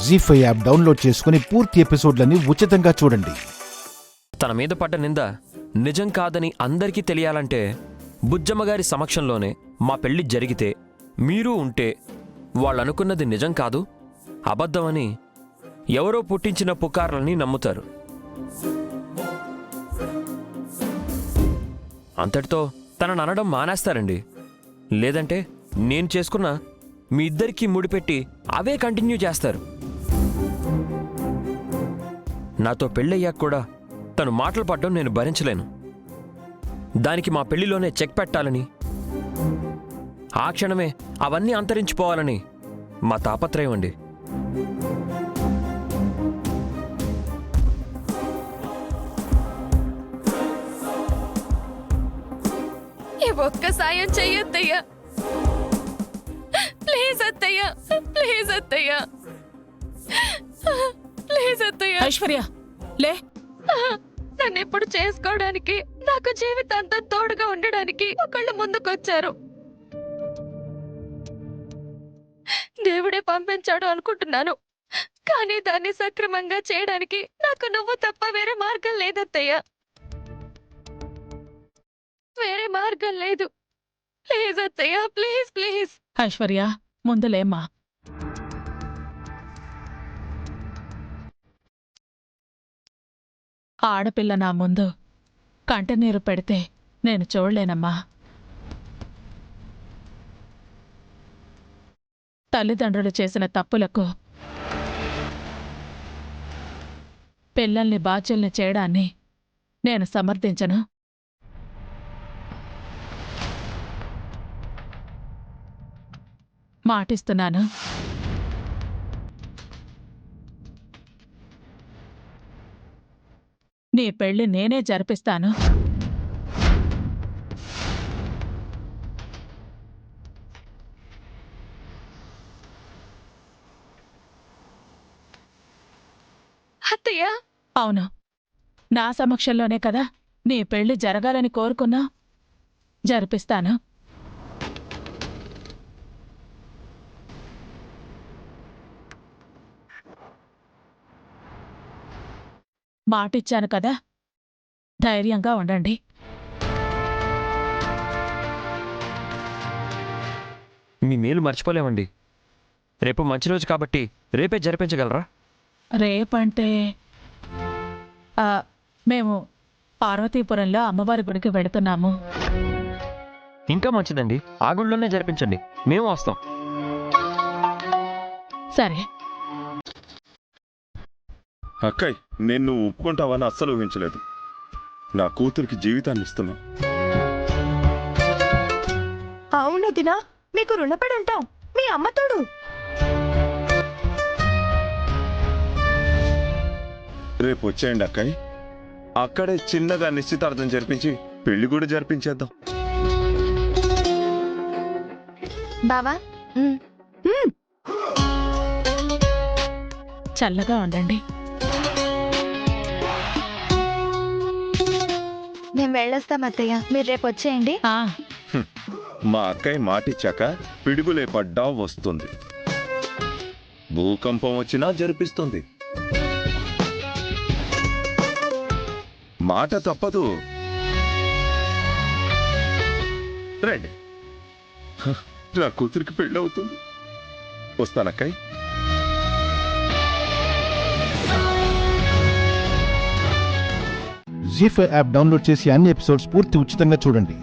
జీ5 app download చేసుకుని పూర్తి ఎపిసోడ్లని ఉచితంగా చూడండి. తన మీద పడ్డ నింద నిజం కాదని అందరికీ తెలియాలంటే బుజ్జమ్మగారి సమక్షంలోనే మా పెళ్లి జరిగితే మీరు ఉంటే వాళ్ళనుకున్నది నిజం కాదు, అబద్ధమని ఎవరో పుట్టించిన పుకార్లని నమ్ముతారు. అంతటితో తనను అనడం మానేస్తారండి. లేదంటే నేను చేసుకున్న మీ ఇద్దరికీ ముడిపెట్టి అవే కంటిన్యూ చేస్తారు. నాతో పెళ్ళయ్యాక కూడా తను మాటలు పడ్డం నేను భరించలేను. దానికి మా పెళ్లిలోనే చెక్ పెట్టాలని, ఆ క్షణమే అవన్నీ అంతరించిపోవాలని మా తాపత్రయం అండి. ఒక్క సాయం చెయ్యొద్దయ్యా, ప్లీజ్ అత్తయ్యా, ప్లీజ్ అత్తయ్యా, ప్లీజ్ అత్తయ్యా. ఐశ్వర్య లే. నన్ను ఇప్పుడు చేసుకోవడానికి, నాకు జీవితాంతం తోడుగా ఉండడానికి ఒకళ్ళు ముందుకొచ్చారు. దేవుడే పంపించాడు అనుకుంటున్నాను, కానీ దాన్ని సక్రమంగా చేయడానికి నాకు నువ్వు తప్ప వేరే మార్గం లేదత్తయ్యా. వేరే మార్గం లేదు. ప్లీజ్ అత్తయ్య, ప్లీజ్ ప్లీజ్. ఐశ్వర్య ముందులేమ్మా. ఆడపిల్ల నా ముందు కంటనీరు పెడితే నేను చూడలేనమ్మా. తల్లిదండ్రులు చేసిన తప్పులకు పిల్లల్ని బాధ్యుల్ని చేయడాన్ని నేను సమర్థించను. మాటిస్తున్నాను. నీ పెళ్లి నేనే జరిపిస్తాను. అత్తయ్య, అవును, నా సమక్షంలోనే కదా నీ పెళ్లి జరగాలని కోరుకున్నా. జరిపిస్తాను. మాటిచ్చాను కదా, ధైర్యంగా ఉండండి. మీ మేలు మర్చిపోలేమండి. రేపు మంచి రోజు కాబట్టి రేపే జరిపించగలరా? రేపంటే మేము పార్వతీపురంలో అమ్మవారి గుడికి వెళుతున్నాము. ఇంకా మంచిదండి, ఆ గుళ్ళోనే జరిపించండి, మేము వస్తాం. సరే. అక్కయ్, నేను నువ్వు ఒప్పుకుంటావని అస్సలు ఊహించలేదు. నా కూతురికి జీవితాన్ని ఇస్తున్నా. అవును దినా, మీకు రుణపడి ఉంటాం. మీ అమ్మతోడు. రేపు వచ్చేయండి అక్కయ్, అక్కడే చిన్నగా నిశ్చితార్థం జరిపించి పెళ్లి కూడా జరిపించేద్దాం. బావా, చల్లగా ఉండండి. మేము వెళ్ళొస్తాం అత్తయ్య, మీరు రేపు వచ్చేయండి. మా అక్కయ్య మాటిచ్చాక పిడుగులే పడ్డా వస్తుంది, భూకంపం వచ్చినా జరిపిస్తుంది. మాట తప్పదు. రండి, నా కూతురికి పెళ్ళి అవుతుంది. వస్తానక్కయ్. జీ5 యాప్ డౌన్లోడ్ చేసి అన్ని ఎపిసోడ్స్ పూర్తి ఉచితంగా చూడండి.